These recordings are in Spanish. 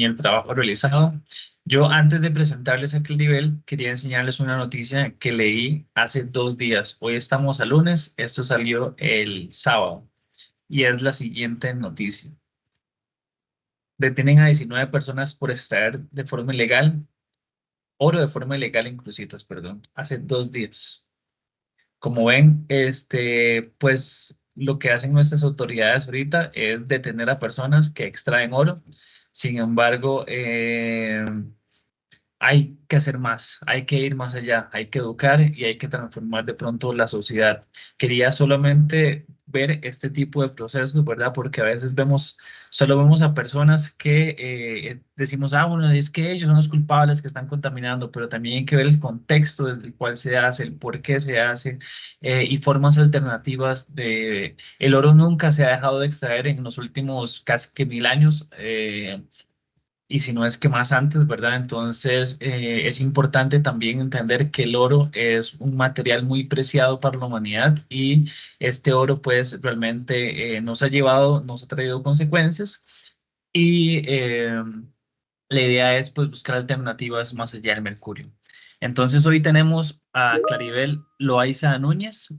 y el trabajo realizado. Yo antes de presentarles aquel nivel, quería enseñarles una noticia que leí hace 2 días. Hoy estamos a lunes, esto salió el sábado y es la siguiente noticia. Detienen a 19 personas por extraer de forma ilegal, oro de forma ilegal en Cruzitas, perdón, hace 2 días. Como ven, pues lo que hacen nuestras autoridades ahorita es detener a personas que extraen oro. Sin embargo, hay que hacer más, hay que ir más allá, hay que educar y hay que transformar de pronto la sociedad. Quería solamente ver este tipo de procesos, ¿verdad? Porque a veces solo vemos a personas que decimos, ah, bueno, es que ellos son los culpables que están contaminando, pero también hay que ver el contexto desde el cual se hace, el por qué se hace y formas alternativas de... El oro nunca se ha dejado de extraer en los últimos casi que 1000 años. Y si no es que más antes, ¿verdad? Entonces, es importante también entender que el oro es un material muy preciado para la humanidad y este oro, pues, realmente nos ha traído consecuencias y la idea es, pues, buscar alternativas más allá del mercurio. Entonces, hoy tenemos a Claribel Loaiza Núñez,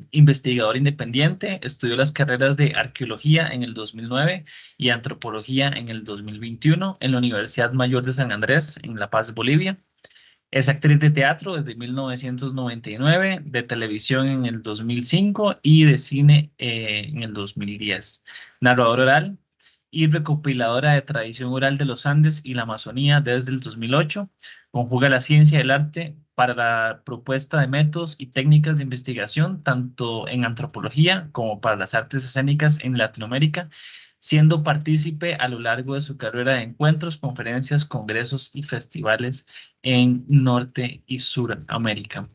investigadora independiente, estudió las carreras de arqueología en el 2009 y antropología en el 2021 en la Universidad Mayor de San Andrés, en La Paz, Bolivia. Es actriz de teatro desde 1999, de televisión en el 2005 y de cine en el 2010. Narradora oral y recopiladora de tradición oral de los Andes y la Amazonía desde el 2008. Conjuga la ciencia y el arte para la propuesta de métodos y técnicas de investigación, tanto en antropología como para las artes escénicas en Latinoamérica, siendo partícipe a lo largo de su carrera de encuentros, conferencias, congresos y festivales en Norte y Suramérica.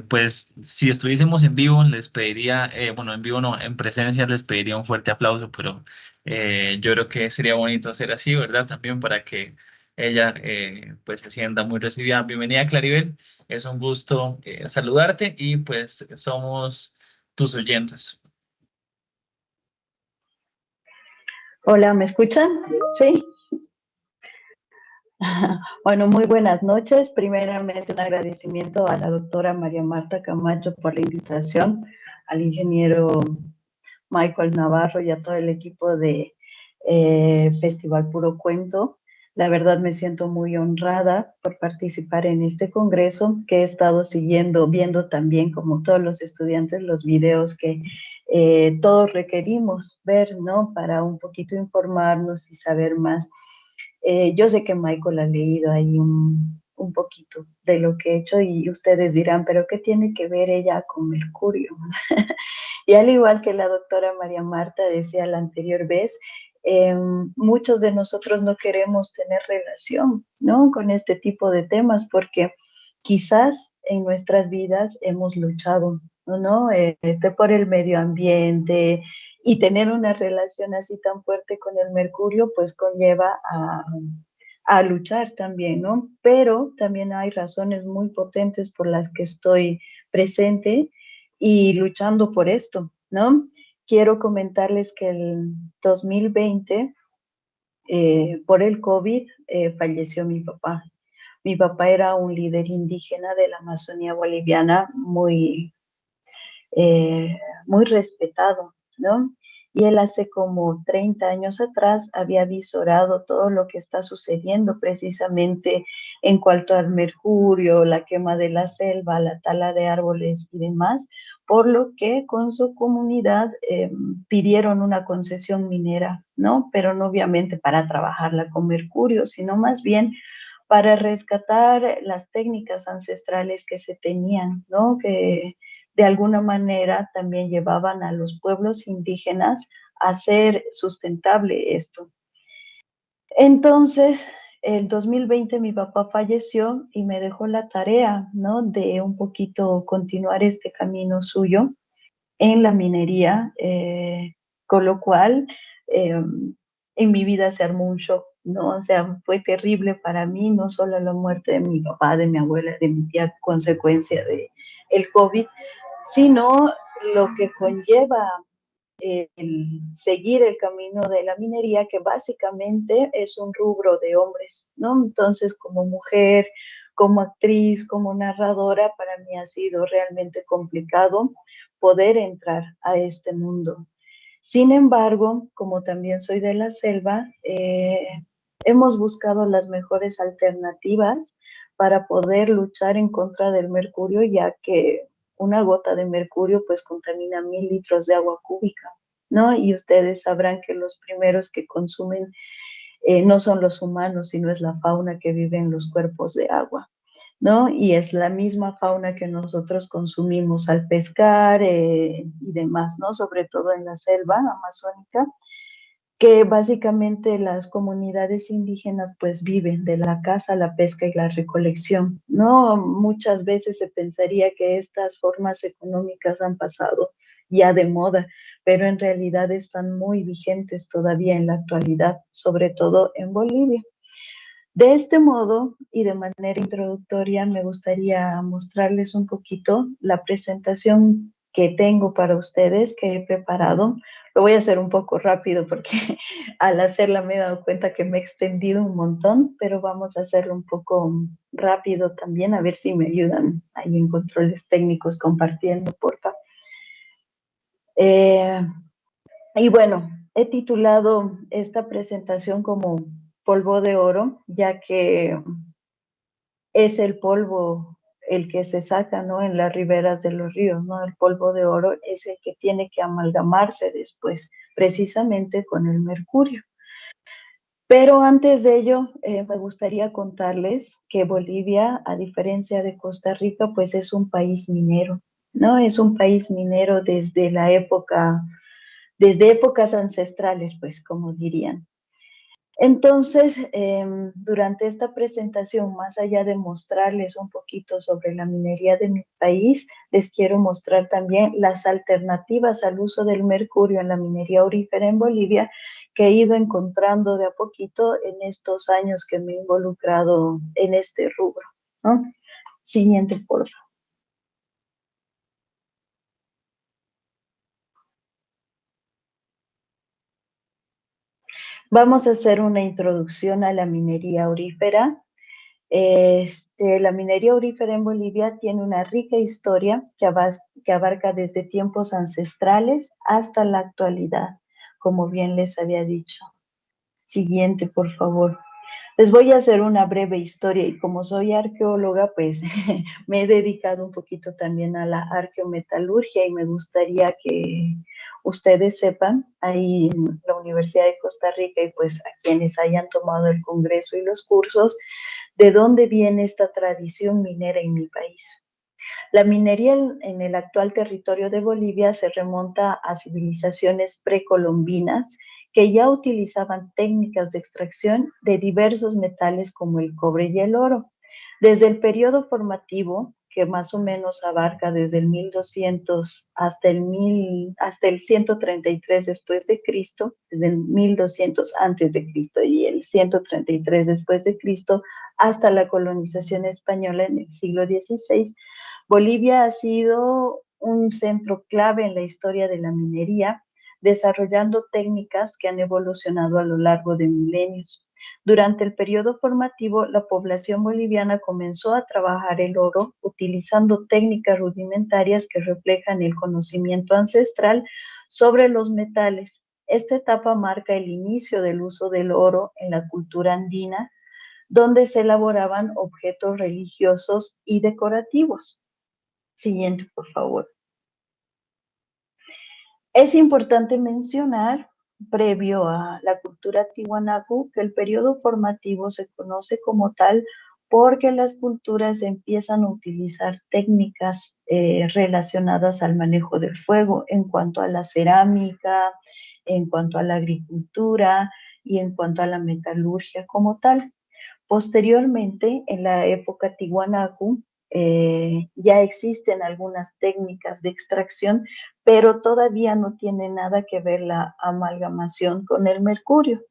Pues, si estuviésemos en vivo, les pediría, bueno, en vivo no, en presencia les pediría un fuerte aplauso, pero yo creo que sería bonito hacer así, ¿verdad? También para que ella, pues, se sienta muy recibida. Bienvenida, Claribel. Es un gusto saludarte y, pues, somos tus oyentes. Hola, ¿me escuchan? Sí. Bueno, muy buenas noches. Primeramente, un agradecimiento a la doctora María Marta Camacho por la invitación, al ingeniero Michael Navarro y a todo el equipo de Festival Puro Cuento. La verdad me siento muy honrada por participar en este congreso que he estado siguiendo, viendo también como todos los estudiantes los videos que todos requerimos ver, ¿no? Para un poquito informarnos y saber más. Yo sé que Michael ha leído ahí un poquito de lo que he hecho y ustedes dirán, pero ¿qué tiene que ver ella con Mercurio? Y al igual que la doctora María Marta decía la anterior vez, muchos de nosotros no queremos tener relación, ¿no? Con este tipo de temas porque quizás en nuestras vidas hemos luchado, ¿no? Por el medio ambiente y tener una relación así tan fuerte con el mercurio, pues conlleva a luchar también, ¿no? Pero también hay razones muy potentes por las que estoy presente y luchando por esto, ¿no? Quiero comentarles que el 2020, por el COVID, falleció mi papá. Mi papá era un líder indígena de la Amazonía boliviana muy respetado, ¿no? Y él hace como 30 años atrás había visorado todo lo que está sucediendo precisamente en cuanto al mercurio, la quema de la selva, la tala de árboles y demás, por lo que con su comunidad pidieron una concesión minera, ¿no? Pero no obviamente para trabajarla con mercurio, sino más bien para rescatar las técnicas ancestrales que se tenían, ¿no? Que de alguna manera también llevaban a los pueblos indígenas a hacer sustentable esto. Entonces, el 2020 mi papá falleció y me dejó la tarea, ¿no? De un poquito continuar este camino suyo en la minería, con lo cual en mi vida se armó un shock, ¿no? O sea, fue terrible para mí, no solo la muerte de mi papá, de mi abuela, de mi tía, consecuencia de el COVID, sino lo que conlleva el seguir el camino de la minería, que básicamente es un rubro de hombres, ¿no? Entonces, como mujer, como actriz, como narradora, para mí ha sido realmente complicado poder entrar a este mundo. Sin embargo, como también soy de la selva, hemos buscado las mejores alternativas para poder luchar en contra del mercurio, ya que una gota de mercurio pues contamina 1000 litros de agua cúbica, ¿no? Y ustedes sabrán que los primeros que consumen no son los humanos, sino es la fauna que vive en los cuerpos de agua, ¿no? Y es la misma fauna que nosotros consumimos al pescar y demás, ¿no? Sobre todo en la selva amazónica, que básicamente las comunidades indígenas pues viven de la caza, la pesca y la recolección, ¿no? Muchas veces se pensaría que estas formas económicas han pasado ya de moda, pero en realidad están muy vigentes todavía en la actualidad, sobre todo en Bolivia. De este modo y de manera introductoria me gustaría mostrarles un poquito la presentación que tengo para ustedes, que he preparado. Lo voy a hacer un poco rápido porque al hacerla me he dado cuenta que me he extendido un montón, pero vamos a hacerlo un poco rápido también, a ver si me ayudan ahí en controles técnicos compartiendo, por favor. Y bueno, he titulado esta presentación como polvo de oro, ya que es el polvo el que se saca, ¿no? En las riberas de los ríos, ¿no? El polvo de oro es el que tiene que amalgamarse después, precisamente con el mercurio. Pero antes de ello, me gustaría contarles que Bolivia, a diferencia de Costa Rica, pues es un país minero, ¿no? Es un país minero desde épocas ancestrales, pues, como dirían. Entonces, durante esta presentación, más allá de mostrarles un poquito sobre la minería de mi país, les quiero mostrar también las alternativas al uso del mercurio en la minería aurífera en Bolivia, que he ido encontrando de a poquito en estos años que me he involucrado en este rubro, ¿no? Siguiente, por favor. Vamos a hacer una introducción a la minería aurífera. La minería aurífera en Bolivia tiene una rica historia que abarca desde tiempos ancestrales hasta la actualidad, como bien les había dicho. Siguiente, por favor. Les voy a hacer una breve historia y como soy arqueóloga, pues me he dedicado un poquito también a la arqueometalurgia y me gustaría que ustedes sepan, ahí en la Universidad de Costa Rica y pues a quienes hayan tomado el congreso y los cursos, de dónde viene esta tradición minera en mi país. La minería en el actual territorio de Bolivia se remonta a civilizaciones precolombinas que ya utilizaban técnicas de extracción de diversos metales como el cobre y el oro. Desde el periodo formativo, que más o menos abarca desde el 1200 hasta el 133 después de Cristo, desde el 1200 antes de Cristo y el 133 después de Cristo, hasta la colonización española en el siglo XVI, Bolivia ha sido un centro clave en la historia de la minería, desarrollando técnicas que han evolucionado a lo largo de milenios. Durante el periodo formativo, la población boliviana comenzó a trabajar el oro utilizando técnicas rudimentarias que reflejan el conocimiento ancestral sobre los metales. Esta etapa marca el inicio del uso del oro en la cultura andina, donde se elaboraban objetos religiosos y decorativos. Siguiente, por favor. Es importante mencionar, previo a la cultura tiwanaku, que el periodo formativo se conoce como tal porque las culturas empiezan a utilizar técnicas relacionadas al manejo del fuego en cuanto a la cerámica, en cuanto a la agricultura y en cuanto a la metalurgia como tal. Posteriormente, en la época Tiwanaku, ya existen algunas técnicas de extracción, pero todavía no tiene nada que ver la amalgamación con el mercurio.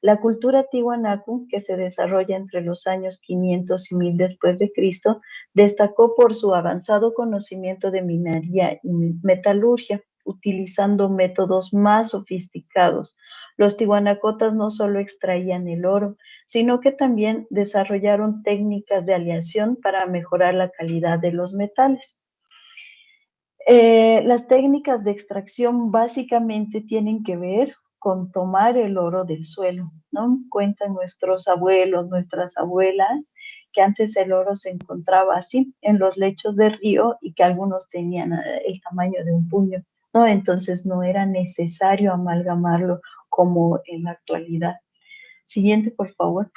La cultura Tiwanaku, que se desarrolla entre los años 500 y 1000 después de Cristo, destacó por su avanzado conocimiento de minería y metalurgia, utilizando métodos más sofisticados. Los tihuanacotas no solo extraían el oro, sino que también desarrollaron técnicas de aleación para mejorar la calidad de los metales. Las técnicas de extracción básicamente tienen que ver con tomar el oro del suelo, ¿no? Cuentan nuestros abuelos, nuestras abuelas, que antes el oro se encontraba así en los lechos del río y que algunos tenían el tamaño de un puño, ¿no? Entonces no era necesario amalgamarlo como en la actualidad. Siguiente, por favor.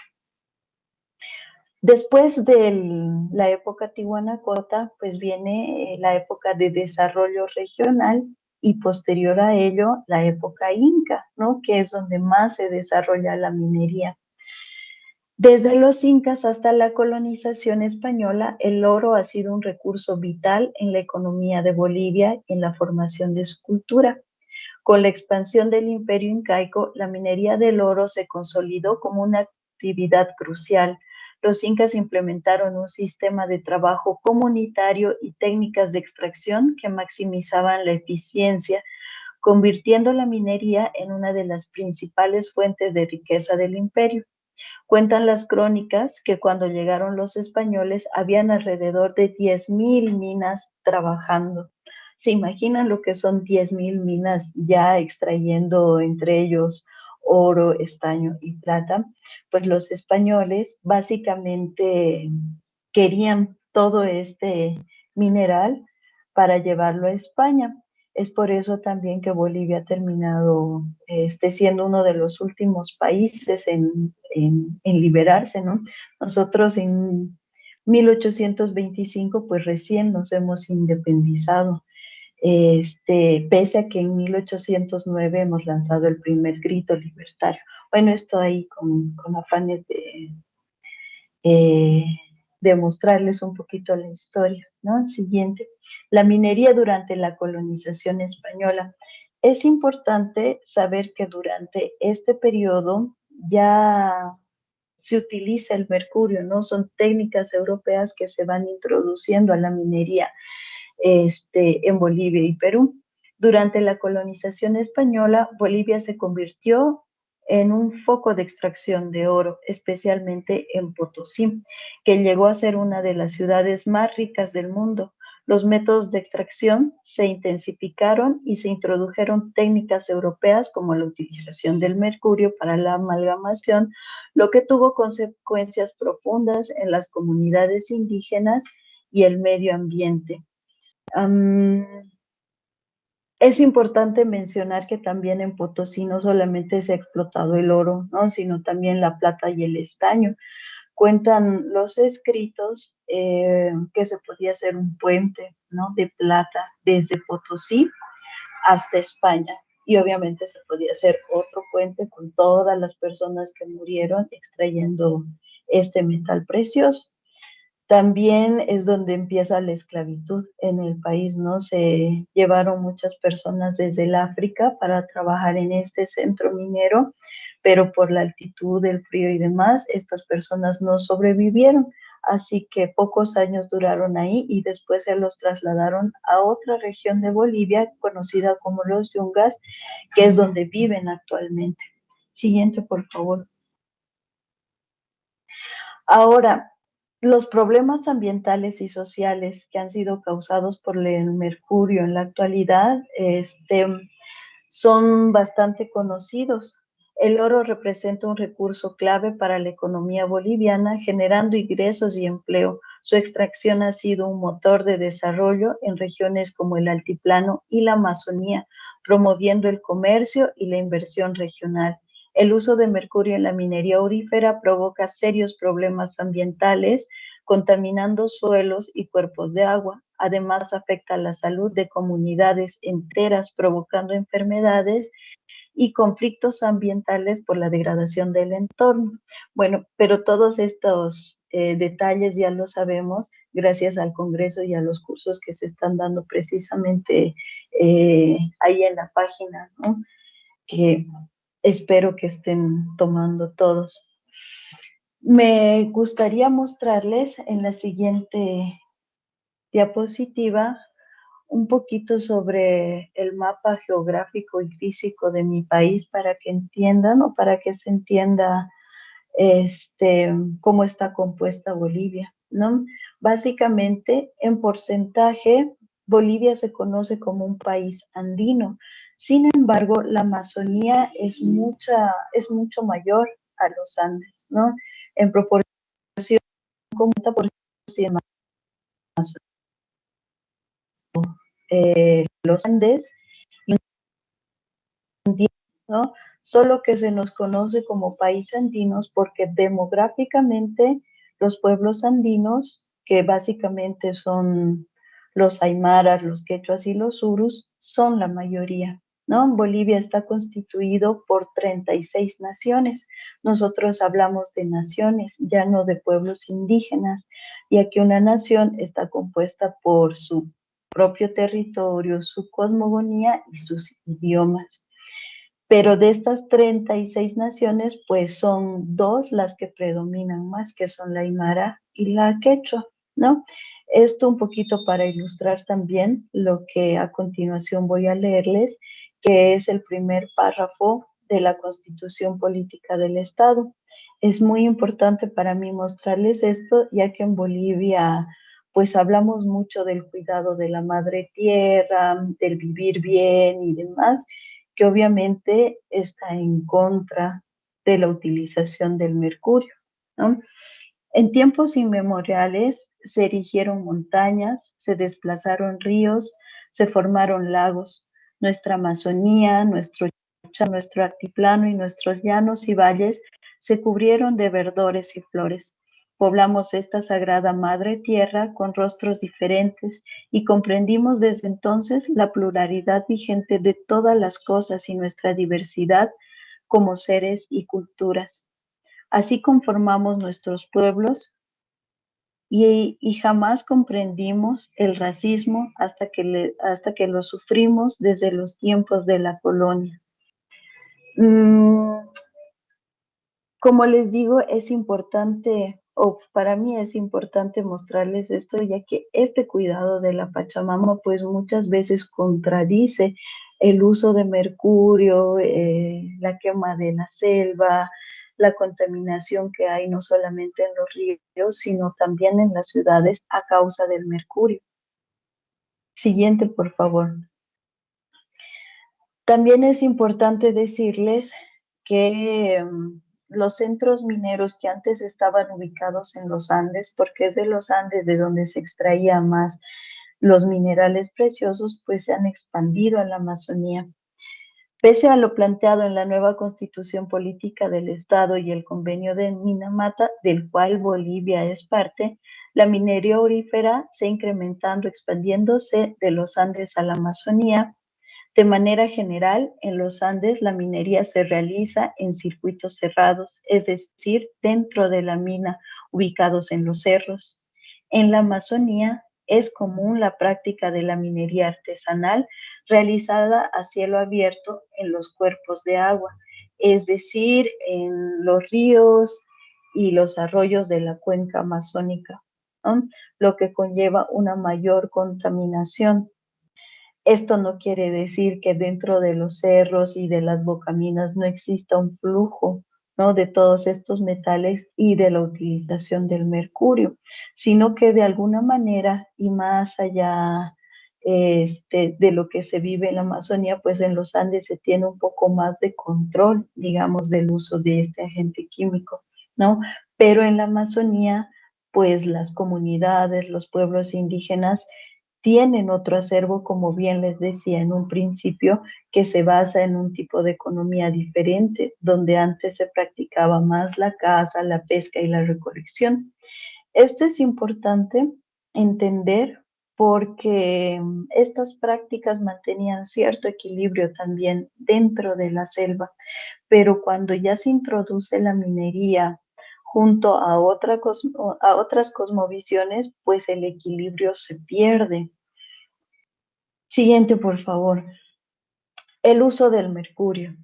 Después de la época tihuanacota, pues viene la época de desarrollo regional y posterior a ello la época inca, ¿no? Que es donde más se desarrolla la minería. Desde los incas hasta la colonización española, el oro ha sido un recurso vital en la economía de Bolivia y en la formación de su cultura. Con la expansión del imperio incaico, la minería del oro se consolidó como una actividad crucial. Los incas implementaron un sistema de trabajo comunitario y técnicas de extracción que maximizaban la eficiencia, convirtiendo la minería en una de las principales fuentes de riqueza del imperio. Cuentan las crónicas que cuando llegaron los españoles habían alrededor de 10,000 minas trabajando. ¿Se imaginan lo que son 10,000 minas ya extrayendo entre ellos oro, estaño y plata? Pues los españoles básicamente querían todo este mineral para llevarlo a España. Es por eso también que Bolivia ha terminado siendo uno de los últimos países en liberarse, ¿no? Nosotros en 1825, pues recién nos hemos independizado, pese a que en 1809 hemos lanzado el primer grito libertario. Bueno, esto ahí con afanes eh, de mostrarles un poquito la historia, ¿no? Siguiente, la minería durante la colonización española. Es importante saber que durante este periodo ya se utiliza el mercurio, ¿no? Son técnicas europeas que se van introduciendo a la minería en Bolivia y Perú. Durante la colonización española, Bolivia se convirtió en un foco de extracción de oro, especialmente en Potosí, que llegó a ser una de las ciudades más ricas del mundo. Los métodos de extracción se intensificaron y se introdujeron técnicas europeas como la utilización del mercurio para la amalgamación, lo que tuvo consecuencias profundas en las comunidades indígenas y el medio ambiente. Es importante mencionar que también en Potosí no solamente se ha explotado el oro, ¿no? Sino también la plata y el estaño. Cuentan los escritos que se podía hacer un puente, ¿no? De plata desde Potosí hasta España. Y obviamente se podía hacer otro puente con todas las personas que murieron extrayendo este metal precioso. También es donde empieza la esclavitud en el país, ¿no? Se llevaron muchas personas desde el África para trabajar en este centro minero, pero por la altitud, el frío y demás, estas personas no sobrevivieron. Así que pocos años duraron ahí y después se los trasladaron a otra región de Bolivia conocida como los Yungas, que es donde viven actualmente. Siguiente, por favor. Ahora, los problemas ambientales y sociales que han sido causados por el mercurio en la actualidad son bastante conocidos. El oro representa un recurso clave para la economía boliviana, generando ingresos y empleo. Su extracción ha sido un motor de desarrollo en regiones como el Altiplano y la Amazonía, promoviendo el comercio y la inversión regional. El uso de mercurio en la minería aurífera provoca serios problemas ambientales, contaminando suelos y cuerpos de agua. Además, afecta la salud de comunidades enteras, provocando enfermedades y conflictos ambientales por la degradación del entorno. Bueno, pero todos estos detalles ya lo sabemos gracias al Congreso y a los cursos que se están dando precisamente ahí en la página, ¿no? Que espero que estén tomando todos. Me gustaría mostrarles en la siguiente diapositiva un poquito sobre el mapa geográfico y físico de mi país para que entiendan o para que se entienda cómo está compuesta Bolivia, ¿no? Básicamente, en porcentaje, Bolivia se conoce como un país andino. Sin embargo, la Amazonía es mucho mayor a los Andes, ¿no? En proporción, como 40% más los Andes, ¿no? Solo que se nos conoce como país andinos porque demográficamente los pueblos andinos, que básicamente son los aymaras, los quechuas y los urus, son la mayoría, ¿no? Bolivia está constituido por 36 naciones. Nosotros hablamos de naciones, ya no de pueblos indígenas, ya que una nación está compuesta por su propio territorio, su cosmogonía y sus idiomas. Pero de estas 36 naciones, pues son dos las que predominan más, que son la Aymara y la Quechua, ¿no? Esto un poquito para ilustrar también lo que a continuación voy a leerles, que es el primer párrafo de la Constitución Política del Estado. Es muy importante para mí mostrarles esto, ya que en Bolivia pues hablamos mucho del cuidado de la madre tierra, del vivir bien y demás, que obviamente está en contra de la utilización del mercurio, ¿no? En tiempos inmemoriales se erigieron montañas, se desplazaron ríos, se formaron lagos. Nuestra Amazonía, nuestro altiplano y nuestros llanos y valles se cubrieron de verdores y flores. Poblamos esta sagrada madre tierra con rostros diferentes y comprendimos desde entonces la pluralidad vigente de todas las cosas y nuestra diversidad como seres y culturas. Así conformamos nuestros pueblos y jamás comprendimos el racismo hasta que lo sufrimos desde los tiempos de la colonia. Como les digo, es importante, o para mí es importante mostrarles esto, ya que este cuidado de la Pachamama pues muchas veces contradice el uso de mercurio, la quema de la selva, la contaminación que hay no solamente en los ríos, sino también en las ciudades a causa del mercurio. Siguiente, por favor. También es importante decirles que los centros mineros que antes estaban ubicados en los Andes, porque es de los Andes de donde se extraía más los minerales preciosos, pues se han expandido a la Amazonía. Pese a lo planteado en la nueva Constitución Política del Estado y el Convenio de Minamata, del cual Bolivia es parte, la minería aurífera se ha incrementando, expandiéndose de los Andes a la Amazonía. De manera general, en los Andes la minería se realiza en circuitos cerrados, es decir, dentro de la mina, ubicados en los cerros. En la Amazonía es común la práctica de la minería artesanal realizada a cielo abierto en los cuerpos de agua, es decir, en los ríos y los arroyos de la cuenca amazónica, ¿no? Lo que conlleva una mayor contaminación. Esto no quiere decir que dentro de los cerros y de las bocaminas no exista un flujo, ¿no?, de todos estos metales y de la utilización del mercurio, sino que de alguna manera y más allá de lo que se vive en la Amazonía, pues en los Andes se tiene un poco más de control, digamos, del uso de este agente químico, ¿no? Pero en la Amazonía, pues las comunidades, los pueblos indígenas tienen otro acervo, como bien les decía en un principio, que se basa en un tipo de economía diferente, donde antes se practicaba más la caza, la pesca y la recolección. Esto es importante entender porque estas prácticas mantenían cierto equilibrio también dentro de la selva, pero cuando ya se introduce la minería junto a otras cosmovisiones, pues el equilibrio se pierde. Siguiente, por favor. El uso del mercurio.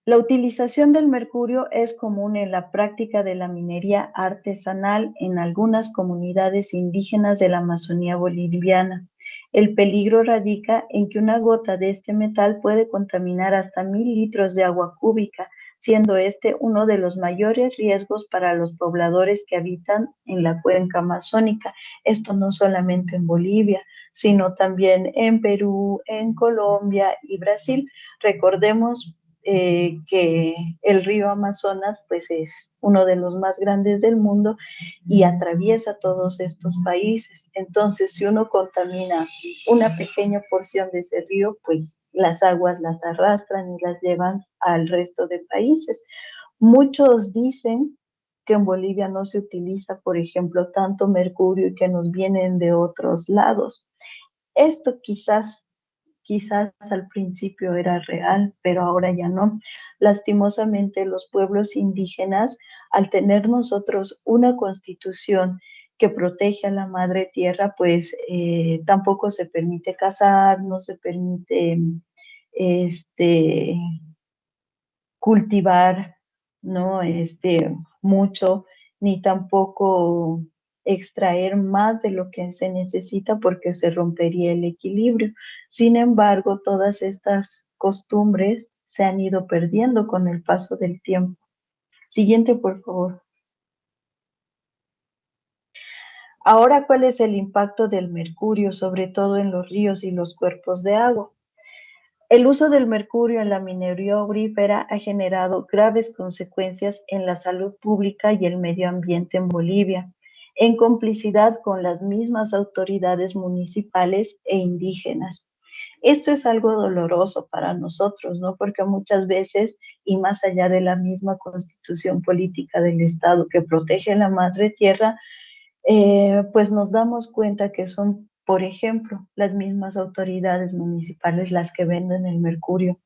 La utilización del mercurio es común en la práctica de la minería artesanal en algunas comunidades indígenas de la Amazonía boliviana. El peligro radica en que una gota de este metal puede contaminar hasta 1.000 litros de agua cúbica, siendo este uno de los mayores riesgos para los pobladores que habitan en la cuenca amazónica. Esto no solamente en Bolivia, sino también en Perú, en Colombia y Brasil. Recordemos que el río Amazonas pues es uno de los más grandes del mundo y atraviesa todos estos países. Entonces, si uno contamina una pequeña porción de ese río, pues las aguas las arrastran y las llevan al resto de países. Muchos dicen que en Bolivia no se utiliza, por ejemplo, tanto mercurio y que nos vienen de otros lados. Esto quizás al principio era real, pero ahora ya no. Lastimosamente, los pueblos indígenas, al tener nosotros una constitución que protege a la madre tierra, pues tampoco se permite cazar, no se permite este, cultivar, ¿no? Mucho, ni tampoco extraer más de lo que se necesita porque se rompería el equilibrio. Sin embargo, todas estas costumbres se han ido perdiendo con el paso del tiempo. Siguiente, por favor. Ahora, ¿cuál es el impacto del mercurio, sobre todo en los ríos y los cuerpos de agua? El uso del mercurio en la minería aurífera ha generado graves consecuencias en la salud pública y el medio ambiente en Bolivia, en complicidad con las mismas autoridades municipales e indígenas. Esto es algo doloroso para nosotros, ¿no? Porque muchas veces, y más allá de la misma constitución política del Estado que protege la madre tierra, pues nos damos cuenta que son, por ejemplo, las mismas autoridades municipales las que venden el mercurio.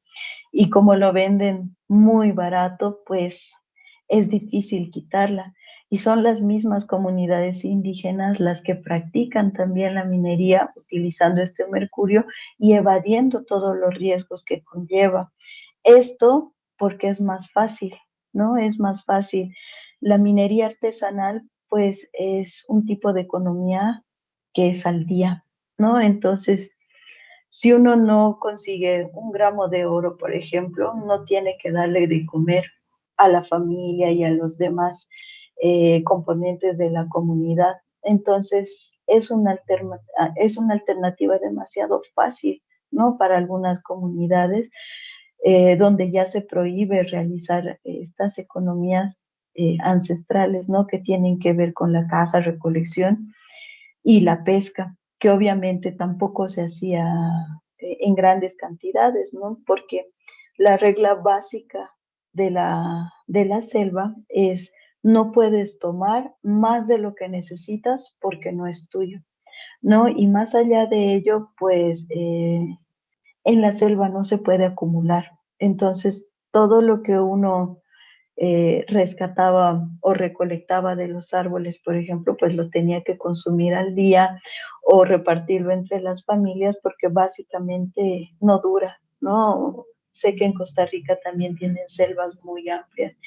Y como lo venden muy barato, pues es difícil quitarla. Y son las mismas comunidades indígenas las que practican también la minería utilizando este mercurio y evadiendo todos los riesgos que conlleva. Esto porque es más fácil, ¿no? Es más fácil. La minería artesanal, pues, es un tipo de economía que es al día, ¿no? Entonces, si uno no consigue 1 gramo de oro, por ejemplo, no tiene que darle de comer a la familia y a los demás componentes de la comunidad. Entonces, es una alternativa demasiado fácil, ¿no? Para algunas comunidades donde ya se prohíbe realizar estas economías ancestrales, ¿no? Que tienen que ver con la caza, recolección y la pesca, que obviamente tampoco se hacía en grandes cantidades, ¿no? Porque la regla básica de la selva es no puedes tomar más de lo que necesitas porque no es tuyo, ¿no? Y más allá de ello, pues en la selva no se puede acumular. Entonces, todo lo que uno rescataba o recolectaba de los árboles, por ejemplo, pues lo tenía que consumir al día o repartirlo entre las familias porque básicamente no dura, ¿no? Sé que en Costa Rica también tienen selvas muy amplias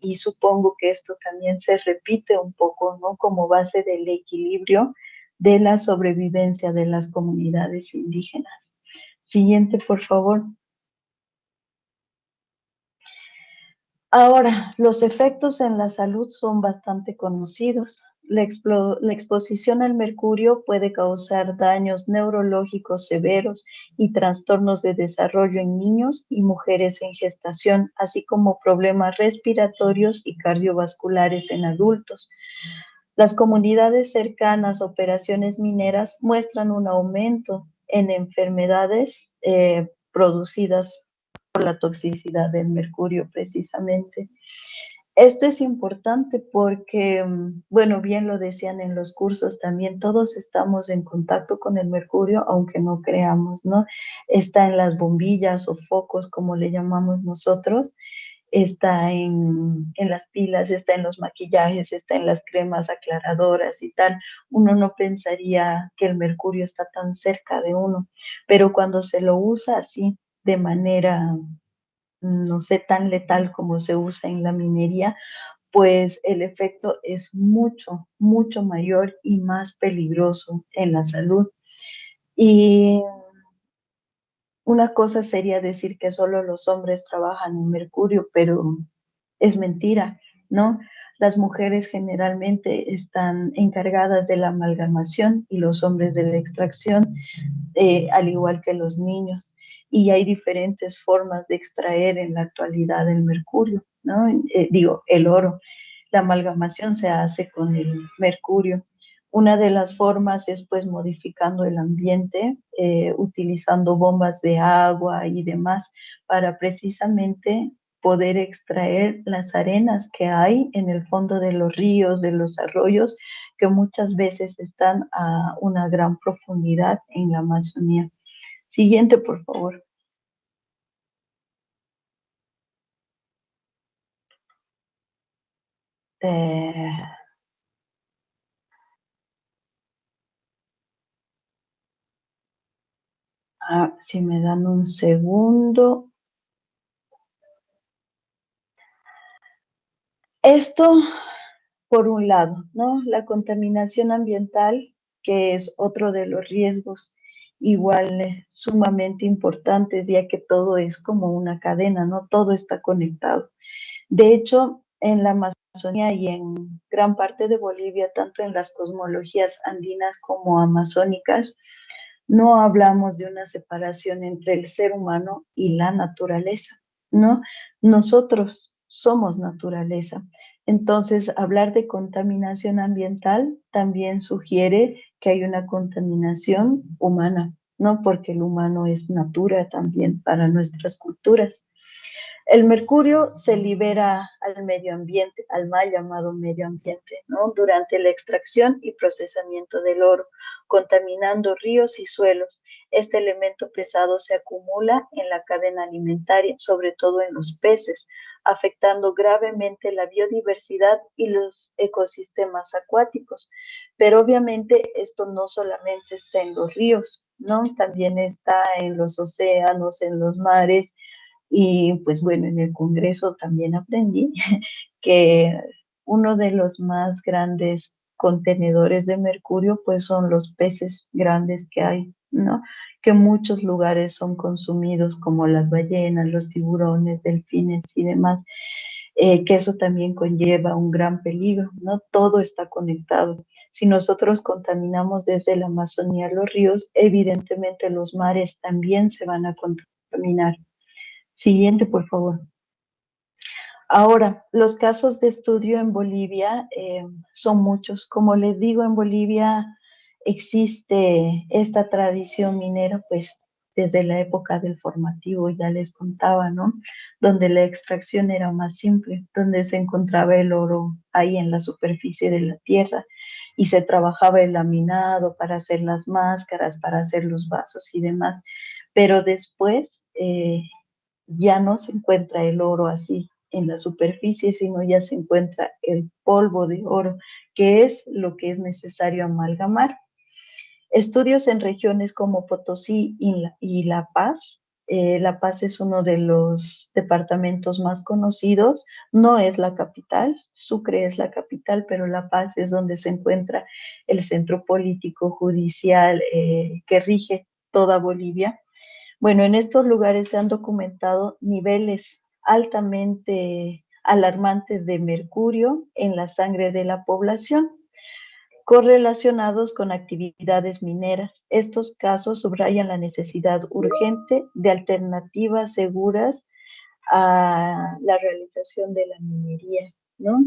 y supongo que esto también se repite un poco, ¿no? Como base del equilibrio de la sobrevivencia de las comunidades indígenas. Siguiente, por favor. Ahora, los efectos en la salud son bastante conocidos. La exposición al mercurio puede causar daños neurológicos severos y trastornos de desarrollo en niños y mujeres en gestación, así como problemas respiratorios y cardiovasculares en adultos. Las comunidades cercanas a operaciones mineras muestran un aumento en enfermedades producidas por la toxicidad del mercurio precisamente. Esto es importante porque, bueno, bien lo decían en los cursos también, todos estamos en contacto con el mercurio, aunque no creamos, ¿no? Está en las bombillas o focos, como le llamamos nosotros, está en las pilas, está en los maquillajes, está en las cremas aclaradoras y tal. Uno no pensaría que el mercurio está tan cerca de uno, pero cuando se lo usa así, de manera no sé, tan letal como se usa en la minería, pues el efecto es mucho, mucho mayor y más peligroso en la salud. Y una cosa sería decir que solo los hombres trabajan en mercurio, pero es mentira, ¿no? Las mujeres generalmente están encargadas de la amalgamación y los hombres de la extracción, al igual que los niños. Y hay diferentes formas de extraer en la actualidad el mercurio, ¿no? Digo, el oro. La amalgamación se hace con el mercurio. Una de las formas es pues modificando el ambiente, utilizando bombas de agua y demás para precisamente poder extraer las arenas que hay en el fondo de los ríos, de los arroyos, que muchas veces están a una gran profundidad en la Amazonía. Siguiente, por favor. Eh, si me dan un segundo. Esto, por un lado, ¿no? La contaminación ambiental, que es otro de los riesgos igual sumamente importantes, ya que todo es como una cadena, ¿no? Todo está conectado. De hecho, en la Amazonía y en gran parte de Bolivia, tanto en las cosmologías andinas como amazónicas, no hablamos de una separación entre el ser humano y la naturaleza, ¿no? Nosotros somos naturaleza. Entonces, hablar de contaminación ambiental también sugiere que hay una contaminación humana, ¿no? Porque el humano es natura también para nuestras culturas. El mercurio se libera al medio ambiente, al mal llamado medio ambiente, ¿no? Durante la extracción y procesamiento del oro, contaminando ríos y suelos. Este elemento pesado se acumula en la cadena alimentaria, sobre todo en los peces, afectando gravemente la biodiversidad y los ecosistemas acuáticos. Pero obviamente esto no solamente está en los ríos, ¿no? También está en los océanos, en los mares, y pues bueno, en el Congreso también aprendí que uno de los más grandes contenedores de mercurio pues son los peces grandes que hay, ¿no? Que en muchos lugares son consumidos como las ballenas, los tiburones, delfines y demás, que eso también conlleva un gran peligro, ¿no? Todo está conectado. Si nosotros contaminamos desde la Amazonía los ríos, evidentemente los mares también se van a contaminar. Siguiente, por favor. Ahora, los casos de estudio en Bolivia son muchos. Como les digo, en Bolivia existe esta tradición minera, pues desde la época del formativo, ya les contaba, ¿no? Donde la extracción era más simple, donde se encontraba el oro ahí en la superficie de la tierra y se trabajaba el laminado para hacer las máscaras, para hacer los vasos y demás. Pero después ya no se encuentra el oro así en la superficie, sino ya se encuentra el polvo de oro, que es lo que es necesario amalgamar. Estudios en regiones como Potosí y La Paz. La Paz es uno de los departamentos más conocidos, no es la capital, Sucre es la capital, pero La Paz es donde se encuentra el centro político judicial que rige toda Bolivia. Bueno, en estos lugares se han documentado niveles altamente alarmantes de mercurio en la sangre de la población, correlacionados con actividades mineras. Estos casos subrayan la necesidad urgente de alternativas seguras a la realización de la minería, ¿no?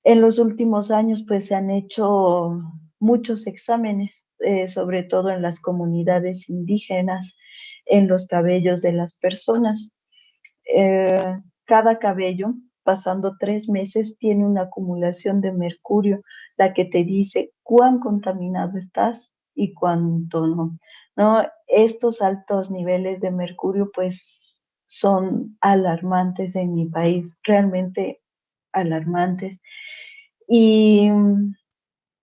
En los últimos años, pues se han hecho muchos exámenes, sobre todo en las comunidades indígenas, en los cabellos de las personas. Cada cabello, pasando 3 meses, tiene una acumulación de mercurio, la que te dice cuán contaminado estás y cuánto no. ¿No? Estos altos niveles de mercurio, pues, son alarmantes en mi país, realmente alarmantes. Y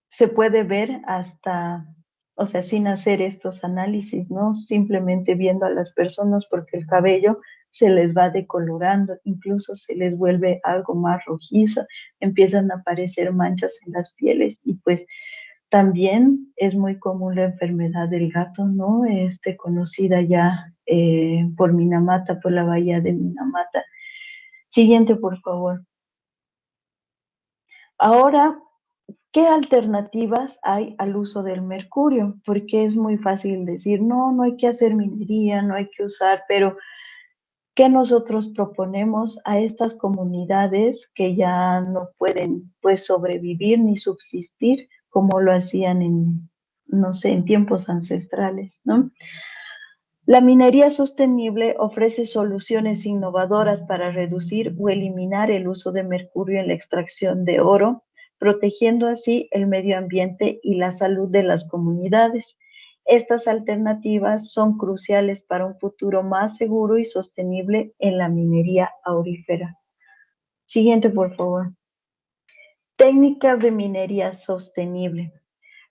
se puede ver hasta, o sea, sin hacer estos análisis, ¿no? Simplemente viendo a las personas porque el cabello se les va decolorando, incluso se les vuelve algo más rojizo, empiezan a aparecer manchas en las pieles y pues también es muy común la enfermedad del gato, ¿no? Conocida ya por Minamata, por la bahía de Minamata. Siguiente, por favor. Ahora, ¿qué alternativas hay al uso del mercurio? Porque es muy fácil decir, no, no hay que hacer minería, no hay que usar, pero ¿qué nosotros proponemos a estas comunidades que ya no pueden, pues, sobrevivir ni subsistir como lo hacían en, no sé, en tiempos ancestrales, ¿no? La minería sostenible ofrece soluciones innovadoras para reducir o eliminar el uso de mercurio en la extracción de oro, protegiendo así el medio ambiente y la salud de las comunidades. Estas alternativas son cruciales para un futuro más seguro y sostenible en la minería aurífera. Siguiente, por favor. Técnicas de minería sostenible.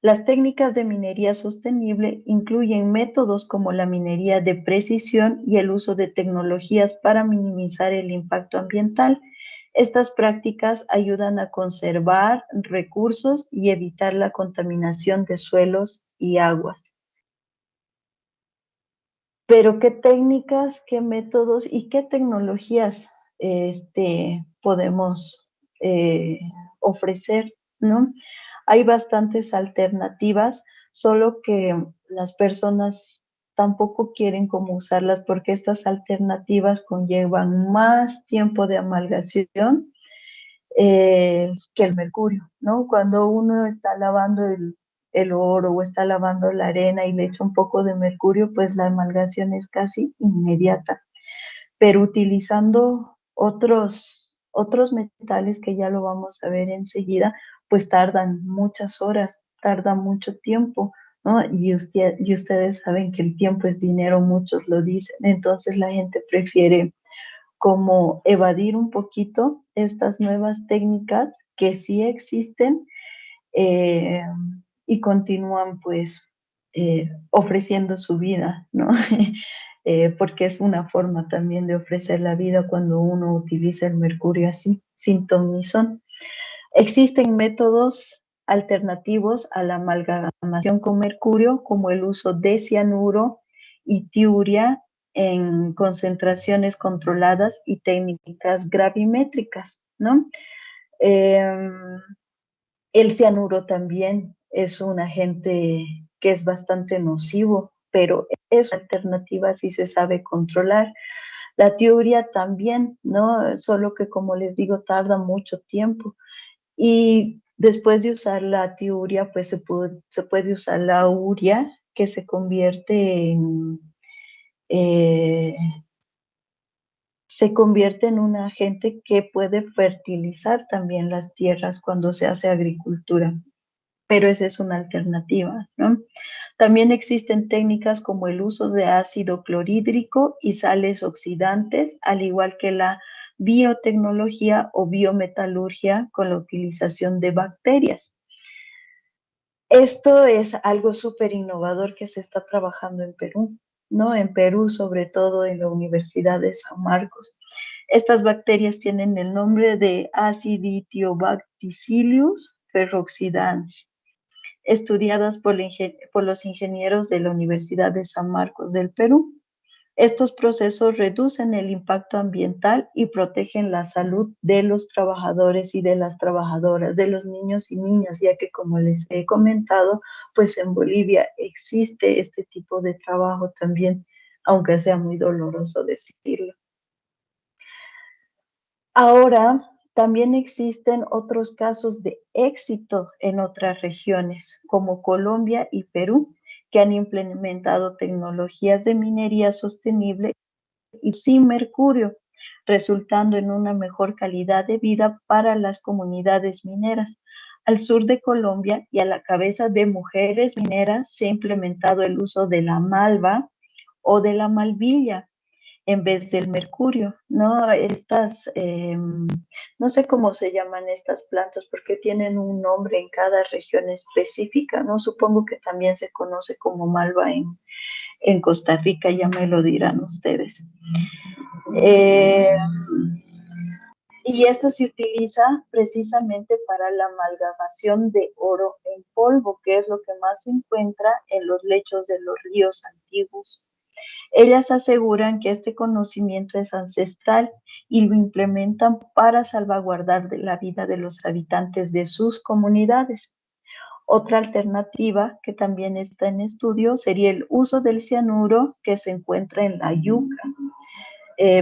Las técnicas de minería sostenible incluyen métodos como la minería de precisión y el uso de tecnologías para minimizar el impacto ambiental. Estas prácticas ayudan a conservar recursos y evitar la contaminación de suelos y aguas. Pero ¿qué técnicas, qué métodos y qué tecnologías podemos ofrecer, ¿no? Hay bastantes alternativas, solo que las personas tampoco quieren cómo usarlas porque estas alternativas conllevan más tiempo de amalgación que el mercurio, ¿no? Cuando uno está lavando el oro o está lavando la arena y le echa un poco de mercurio, pues la amalgación es casi inmediata. Pero utilizando otros metales que ya lo vamos a ver enseguida, pues tardan muchas horas, tarda mucho tiempo, ¿no? Y ustedes saben que el tiempo es dinero, muchos lo dicen, entonces la gente prefiere como evadir un poquito estas nuevas técnicas que sí existen eh, y continúan pues ofreciendo su vida, ¿no? Porque es una forma también de ofrecer la vida cuando uno utiliza el mercurio así, sin ton ni son. Existen métodos alternativos a la amalgamación con mercurio, como el uso de cianuro y tiuria en concentraciones controladas y técnicas gravimétricas, ¿no? Eh, el cianuro también es un agente que es bastante nocivo, pero es una alternativa si se sabe controlar. La tiuria también, ¿no? Solo que, como les digo, tarda mucho tiempo. Y después de usar la tiuria, pues se puede usar la uria, que eh, se convierte en un agente que puede fertilizar también las tierras cuando se hace agricultura. Pero esa es una alternativa, ¿no? También existen técnicas como el uso de ácido clorhídrico y sales oxidantes, al igual que la biotecnología o biometalurgia con la utilización de bacterias. Esto es algo súper innovador que se está trabajando en Perú, ¿no? En Perú, sobre todo en la Universidad de San Marcos. Estas bacterias tienen el nombre de Aciditiobacticillus ferroxidans, estudiadas por los ingenieros de la Universidad de San Marcos del Perú. Estos procesos reducen el impacto ambiental y protegen la salud de los trabajadores y de las trabajadoras, de los niños y niñas, ya que como les he comentado, pues en Bolivia existe este tipo de trabajo también, aunque sea muy doloroso decirlo. Ahora, también existen otros casos de éxito en otras regiones, como Colombia y Perú, que han implementado tecnologías de minería sostenible y sin mercurio, resultando en una mejor calidad de vida para las comunidades mineras. Al sur de Colombia y a la cabeza de mujeres mineras se ha implementado el uso de la malva o de la malvilla. en vez del mercurio, ¿no? Estas, no sé cómo se llaman estas plantas porque tienen un nombre en cada región específica, ¿no? Supongo que también se conoce como malva en Costa Rica, ya me lo dirán ustedes. Y esto se utiliza precisamente para la amalgamación de oro en polvo, que es lo que más se encuentra en los lechos de los ríos antiguos. Ellas aseguran que este conocimiento es ancestral y lo implementan para salvaguardar la vida de los habitantes de sus comunidades. Otra alternativa que también está en estudio sería el uso del cianuro que se encuentra en la yuca.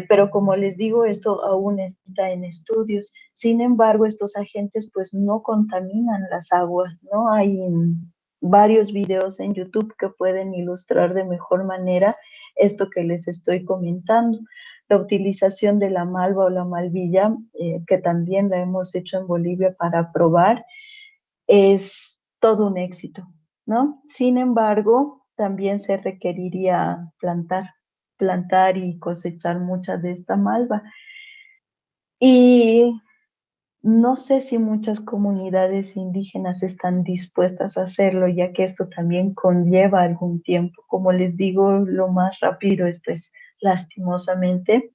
Pero como les digo, esto aún está en estudios. Sin embargo, estos agentes pues no contaminan las aguas, ¿no? Hay varios videos en YouTube que pueden ilustrar de mejor manera esto que les estoy comentando. La utilización de la malva o la malvilla, que también la hemos hecho en Bolivia para probar, es todo un éxito, ¿no? Sin embargo, también se requeriría plantar y cosechar mucha de esta malva. Y no sé si muchas comunidades indígenas están dispuestas a hacerlo, ya que esto también conlleva algún tiempo. Como les digo, lo más rápido es, pues, lastimosamente,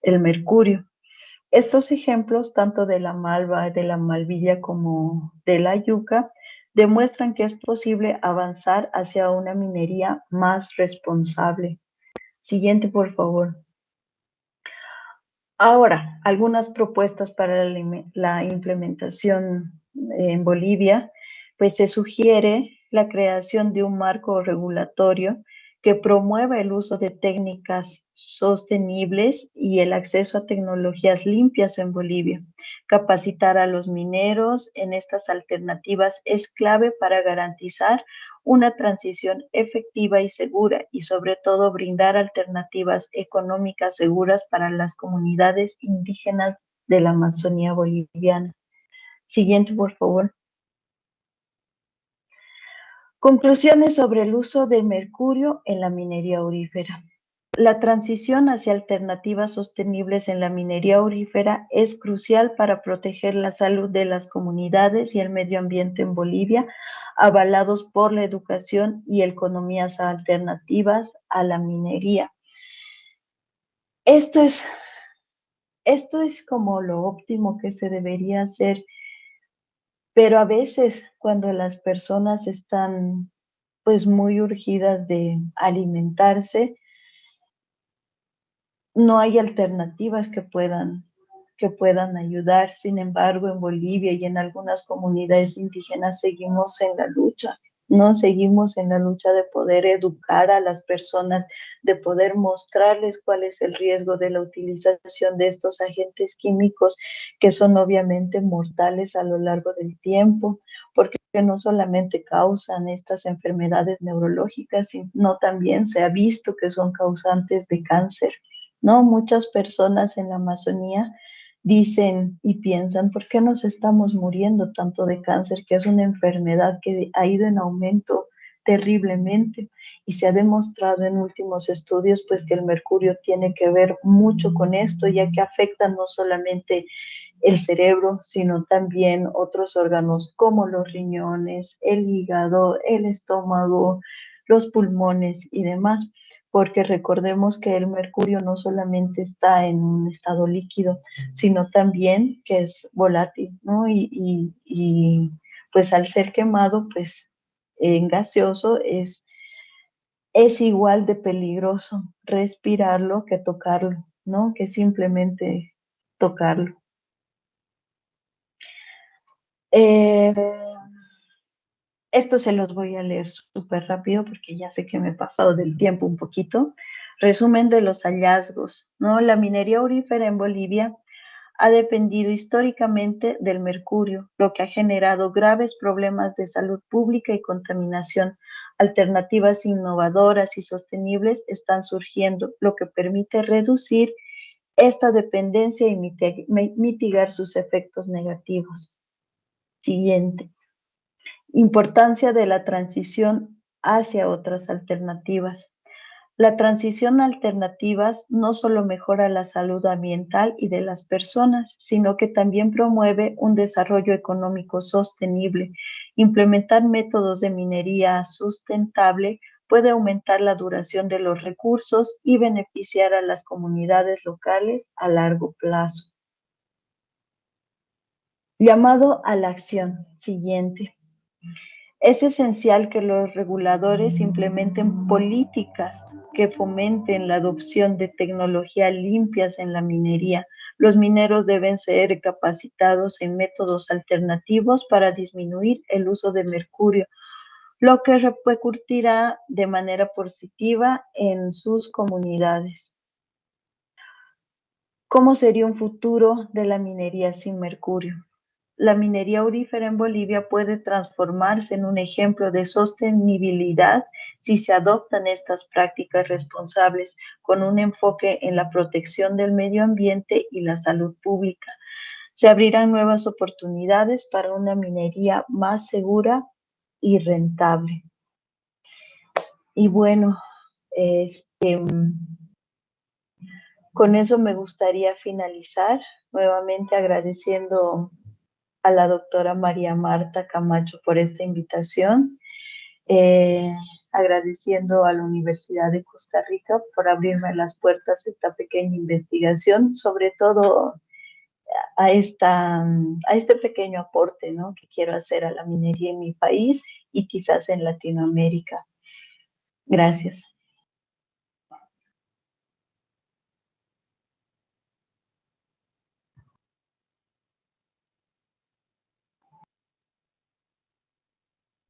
el mercurio. Estos ejemplos, tanto de la malva, de la malvilla como de la yuca, demuestran que es posible avanzar hacia una minería más responsable. Siguiente, por favor. Ahora, algunas propuestas para la implementación en Bolivia, pues se sugiere la creación de un marco regulatorio que promueva el uso de técnicas sostenibles y el acceso a tecnologías limpias en Bolivia. Capacitar a los mineros en estas alternativas es clave para garantizar una transición efectiva y segura y sobre todo brindar alternativas económicas seguras para las comunidades indígenas de la Amazonía boliviana. Siguiente, por favor. Conclusiones sobre el uso del mercurio en la minería aurífera. La transición hacia alternativas sostenibles en la minería aurífera es crucial para proteger la salud de las comunidades y el medio ambiente en Bolivia, avalados por la educación y economías alternativas a la minería. Esto es como lo óptimo que se debería hacer, pero a veces cuando las personas están pues muy urgidas de alimentarse, no hay alternativas que puedan ayudar. Sin embargo, en Bolivia y en algunas comunidades indígenas seguimos en la lucha, ¿no? Seguimos en la lucha de poder educar a las personas, de poder mostrarles cuál es el riesgo de la utilización de estos agentes químicos que son obviamente mortales a lo largo del tiempo, porque no solamente causan estas enfermedades neurológicas, sino también se ha visto que son causantes de cáncer. ¿No? Muchas personas en la Amazonía dicen y piensan, ¿por qué nos estamos muriendo tanto de cáncer? Que es una enfermedad que ha ido en aumento terriblemente y se ha demostrado en últimos estudios pues que el mercurio tiene que ver mucho con esto, ya que afecta no solamente el cerebro, sino también otros órganos como los riñones, el hígado, el estómago, los pulmones y demás, porque recordemos que el mercurio no solamente está en un estado líquido, sino también que es volátil, ¿no? Y pues al ser quemado, pues en gaseoso es igual de peligroso respirarlo que tocarlo, ¿no? Que simplemente tocarlo. Eh, Esto se los voy a leer súper rápido porque ya sé que me he pasado del tiempo un poquito. Resumen de los hallazgos, ¿no? La minería aurífera en Bolivia ha dependido históricamente del mercurio, lo que ha generado graves problemas de salud pública y contaminación. Alternativas innovadoras y sostenibles están surgiendo, lo que permite reducir esta dependencia y mitigar sus efectos negativos. Siguiente. Importancia de la transición hacia otras alternativas. La transición a alternativas no solo mejora la salud ambiental y de las personas, sino que también promueve un desarrollo económico sostenible. Implementar métodos de minería sustentable puede aumentar la duración de los recursos y beneficiar a las comunidades locales a largo plazo. Llamado a la acción. Siguiente. Es esencial que los reguladores implementen políticas que fomenten la adopción de tecnologías limpias en la minería. Los mineros deben ser capacitados en métodos alternativos para disminuir el uso de mercurio, lo que repercutirá de manera positiva en sus comunidades. ¿Cómo sería un futuro de la minería sin mercurio? La minería aurífera en Bolivia puede transformarse en un ejemplo de sostenibilidad si se adoptan estas prácticas responsables con un enfoque en la protección del medio ambiente y la salud pública. Se abrirán nuevas oportunidades para una minería más segura y rentable. Y bueno, con eso me gustaría finalizar, nuevamente agradeciendo a la doctora María Marta Camacho por esta invitación, agradeciendo a la Universidad de Costa Rica por abrirme las puertas a esta pequeña investigación, sobre todo a este pequeño aporte, ¿no?, que quiero hacer a la minería en mi país y quizás en Latinoamérica. Gracias.